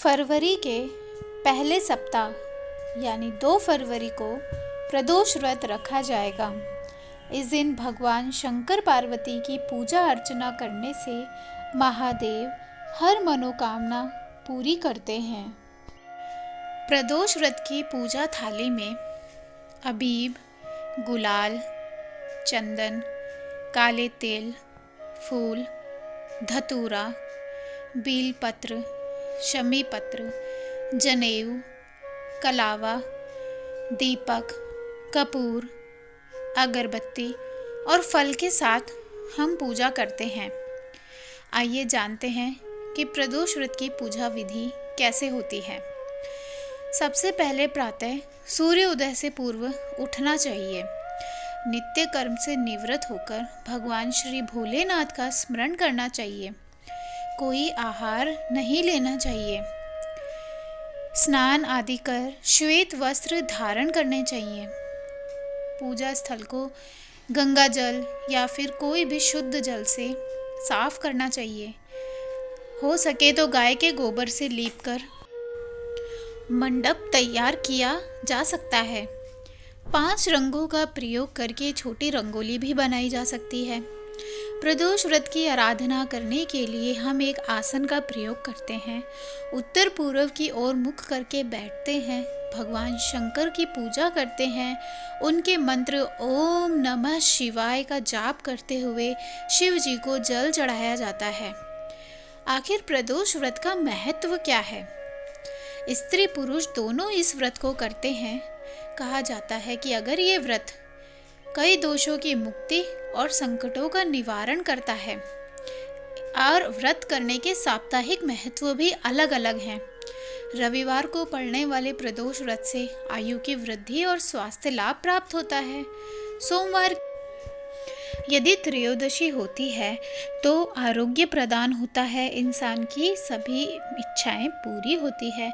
फरवरी के पहले सप्ताह यानी 2 फरवरी को प्रदोष व्रत रखा जाएगा। इस दिन भगवान शंकर पार्वती की पूजा अर्चना करने से महादेव हर मनोकामना पूरी करते हैं। प्रदोष व्रत की पूजा थाली में अबीब, गुलाल, चंदन, काले तेल, फूल, धतूरा, बीलपत्र, शमी पत्र, जनेऊ, कलावा, दीपक, कपूर, अगरबत्ती और फल के साथ हम पूजा करते हैं। आइए जानते हैं कि प्रदोष व्रत की पूजा विधि कैसे होती है। सबसे पहले प्रातः सूर्य उदय से पूर्व उठना चाहिए। नित्य कर्म से निवृत्त होकर भगवान श्री भोलेनाथ का स्मरण करना चाहिए। कोई आहार नहीं लेना चाहिए। स्नान आदि कर श्वेत वस्त्र धारण करने चाहिए। पूजा स्थल को गंगा जल या फिर कोई भी शुद्ध जल से साफ करना चाहिए। हो सके तो गाय के गोबर से लीपकर मंडप तैयार किया जा सकता है। 5 रंगों का प्रयोग करके छोटी रंगोली भी बनाई जा सकती है। प्रदोष व्रत की आराधना करने के लिए हम एक आसन का प्रयोग करते हैं। उत्तर पूर्व की ओर मुख करके बैठते हैं। भगवान शंकर की पूजा करते हैं। उनके मंत्र ओम नमः शिवाय का जाप करते हुए शिव जी को जल चढ़ाया जाता है। आखिर प्रदोष व्रत का महत्व क्या है? स्त्री पुरुष दोनों इस व्रत को करते हैं। कहा जाता है कि अगर ये व्रत कई दोषों की मुक्ति और संकटों का निवारण करता है। और व्रत करने के साप्ताहिक महत्व भी अलग अलग हैं। रविवार को पड़ने वाले प्रदोष व्रत से आयु की वृद्धि और स्वास्थ्य लाभ प्राप्त होता है। सोमवार यदि त्रयोदशी होती है तो आरोग्य प्रदान होता है। इंसान की सभी इच्छाएं पूरी होती है।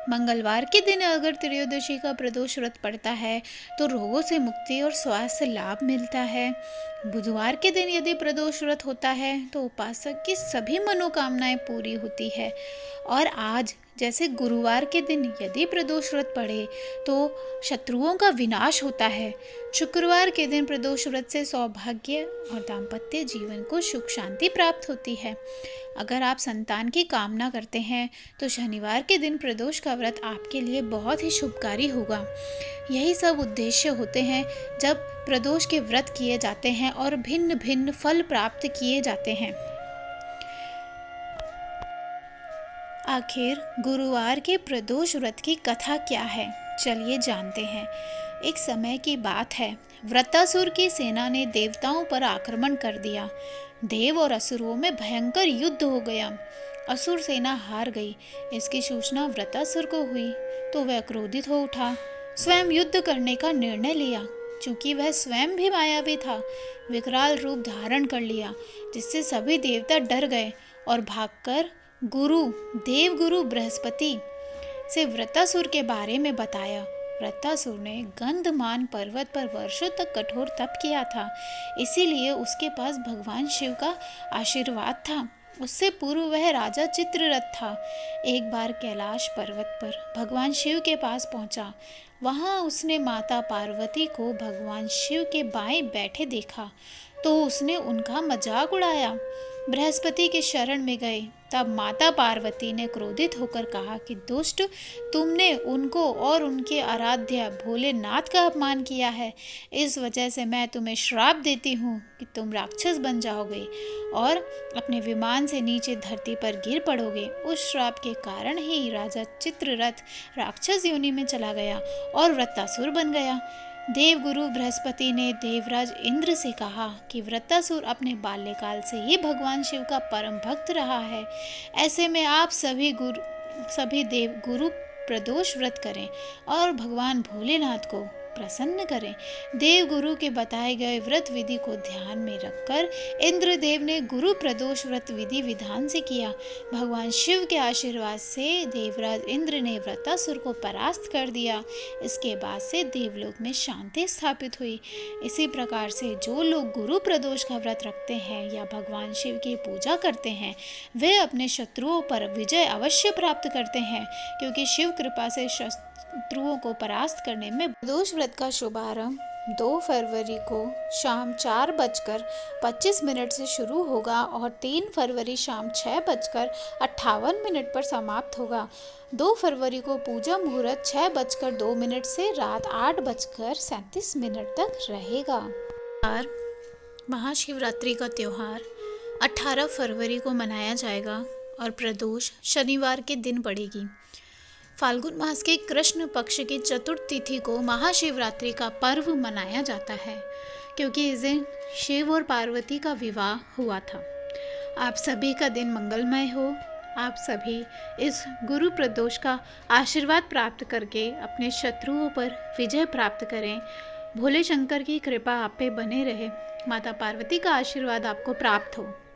मंगलवार के दिन अगर त्रयोदशी का प्रदोष व्रत पड़ता है तो रोगों से मुक्ति और स्वास्थ्य लाभ मिलता है। बुधवार के दिन यदि प्रदोष व्रत होता है तो उपासक की सभी मनोकामनाएं पूरी होती है। और आज जैसे गुरुवार के दिन यदि प्रदोष व्रत पड़े तो शत्रुओं का विनाश होता है। शुक्रवार के दिन प्रदोष व्रत से सौभाग्य और दाम्पत्य जीवन को सुख शांति प्राप्त होती है। अगर आप संतान की कामना करते हैं तो शनिवार के दिन प्रदोष का व्रत आपके लिए बहुत ही शुभकारी होगा। यही सब उद्देश्य होते हैं जब प्रदोष के व्रत किए जाते हैं और भिन्न भिन्न फल प्राप्त किए जाते हैं। आखिर गुरुवार के प्रदोष व्रत की कथा क्या है, चलिए जानते हैं। एक समय की बात है, वृत्तासुर की सेना ने देवताओं पर आक्रमण कर दिया। देव और असुरों में भयंकर युद्ध हो गया। असुर सेना हार गई। इसकी सूचना वृत्तासुर को हुई तो वह क्रोधित हो उठा। स्वयं युद्ध करने का निर्णय लिया। चूंकि वह स्वयं भी मायावी था, विकराल रूप धारण कर लिया, जिससे सभी देवता डर गए और भागकर देवगुरु बृहस्पति से वृत्तासुर के बारे में बताया। वृत्तासुर ने गंधमान पर्वत पर वर्षों तक कठोर तप किया था, इसीलिए उसके पास भगवान शिव का आशीर्वाद था। उससे पूर्व वह राजा चित्ररथ था। एक बार कैलाश पर्वत पर भगवान शिव के पास पहुंचा। वहां उसने माता पार्वती को भगवान शिव के बाएं बैठे देखा तो उसने उनका मजाक उड़ाया। बृहस्पति के शरण में गए। तब माता पार्वती ने क्रोधित होकर कहा कि दुष्ट, तुमने उनको और उनके आराध्य भोलेनाथ का अपमान किया है। इस वजह से मैं तुम्हें श्राप देती हूँ कि तुम राक्षस बन जाओगे और अपने विमान से नीचे धरती पर गिर पड़ोगे। उस श्राप के कारण ही राजा चित्ररथ राक्षस योनि में चला गया और वृत्तासुर बन गया। देवगुरु बृहस्पति ने देवराज इंद्र से कहा कि वृत्तासुर अपने बाल्यकाल से ही भगवान शिव का परम भक्त रहा है। ऐसे में आप सभी देवगुरु प्रदोष व्रत करें और भगवान भोलेनाथ को प्रसन्न करें। देव गुरु के बताए गए व्रत विधि को ध्यान में रखकर इंद्रदेव ने गुरु प्रदोष व्रत विधि विधान से किया। भगवान शिव के आशीर्वाद से देवराज इंद्र ने व्रतासुर को परास्त कर दिया। इसके बाद से देवलोक में शांति स्थापित हुई। इसी प्रकार से जो लोग गुरु प्रदोष का व्रत रखते हैं या भगवान शिव की पूजा करते हैं वे अपने शत्रुओं पर विजय अवश्य प्राप्त करते हैं, क्योंकि शिव कृपा से शत्रुओं को परास्त करने में प्रदोष व्रत का शुभारंभ 2 फरवरी को शाम 4:25 से शुरू होगा और 3 फरवरी शाम 6:58 पर समाप्त होगा। 2 फरवरी को पूजा मुहूर्त 6:02 से रात 8:37 तक रहेगा। महाशिवरात्रि का त्यौहार 18 फरवरी को मनाया जाएगा और प्रदोष शनिवार के दिन पड़ेगी। फाल्गुन मास के कृष्ण पक्ष की चतुर्थ तिथि को महाशिवरात्रि का पर्व मनाया जाता है, क्योंकि इस दिन शिव और पार्वती का विवाह हुआ था। आप सभी का दिन मंगलमय हो। आप सभी इस गुरु प्रदोष का आशीर्वाद प्राप्त करके अपने शत्रुओं पर विजय प्राप्त करें। भोले शंकर की कृपा आप पे बने रहे। माता पार्वती का आशीर्वाद आपको प्राप्त हो।